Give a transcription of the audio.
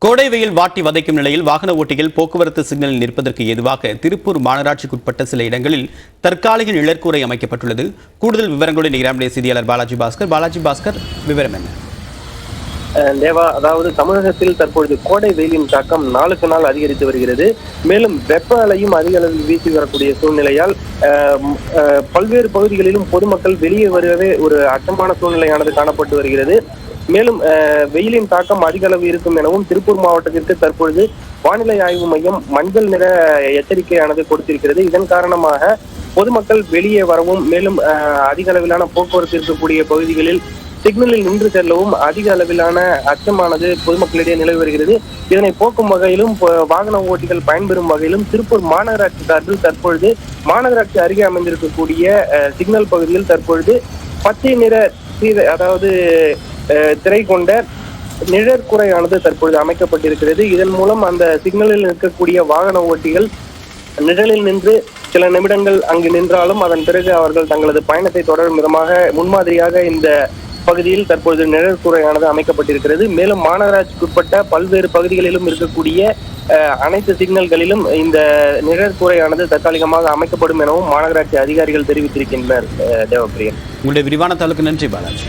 கோடை வெயில் வாட்டி வதைக்கும் நிலையில் வாகன ஓட்டிகள் போக்குவரத்து சிக்னலில் நிற்பதற்கு ஏதுவாக திருப்பூர் மாநகராட்சிக்குட்பட்ட சில இடங்களில் தற்காலிக நிழற்கூரை அமைக்கப்பட்டுள்ளது. கூடுதல் விவரங்களுடன் இணைகிறார் செய்தியாளர் பாலாஜி பாஸ்கர். பாலாஜி பாஸ்கர், விவரம் என்ன? தேவா, அதாவது தமிழகத்தில் தற்பொழுது கோடை வெயிலின் தாக்கம் நாளுக்கு நாள் அதிகரித்து வருகிறது. மேலும் வெப்ப அலையும் அதிக அளவில் வீசி வரக்கூடிய சூழ்நிலையால் பல்வேறு பகுதிகளிலும் பொதுமக்கள் வெளியே வருவதே ஒரு அச்சமான சூழ்நிலையானது காணப்பட்டு வருகிறது. மேலும் வெயிலின் தாக்கம் அதிக அளவு இருக்கும் எனவும் திருப்பூர் மாவட்டத்திற்கு தற்பொழுது வானிலை ஆய்வு மையம் மஞ்சள் நிற எச்சரிக்கையானது கொடுத்திருக்கிறது. இதன் காரணமாக பொதுமக்கள் வெளியே வரவும், மேலும் அதிக அளவிலான போக்குவரத்து இருக்கக்கூடிய பகுதிகளில் சிக்னலில் நின்று செல்லவும் அதிக அளவிலான அச்சமானது பொதுமக்களிடையே நிலவி வருகிறது. இதனை போக்கும் வகையிலும் வாகன ஓட்டிகள் பயன்பெறும் வகையிலும் திருப்பூர் மாநகராட்சி சார்பில் தற்பொழுது மாநகராட்சி அருகே அமைந்திருக்கக்கூடிய சிக்னல் பகுதியில் தற்பொழுது பச்சை நிற அதாவது திரை கொண்ட நிழற்குறையானது தற்பொழுது அமைக்கப்பட்டிருக்கிறது. இதன் மூலம் அந்த சிக்னலில் இருக்கக்கூடிய வாகன ஓட்டிகள் நிழலில் நின்று சில நிமிடங்கள் அங்கு நின்றாலும் அதன் பிறகு அவர்கள் தங்களது பயணத்தை தொடரும் விதமாக முன்மாதிரியாக இந்த பகுதியில் தற்பொழுது நிழற்குறையானது அமைக்கப்பட்டிருக்கிறது. மேலும் மாநகராட்சிக்குட்பட்ட பல்வேறு பகுதிகளிலும் இருக்கக்கூடிய அனைத்து சிக்னல்களிலும் இந்த நிழற்குறையானது தற்காலிகமாக அமைக்கப்படும் எனவும் மாநகராட்சி அதிகாரிகள் தெரிவித்திருக்கின்றனர். தேவப்பிரியன், உங்களுடைய விரிவான தகவலுக்கு நன்றி பாலாஜி.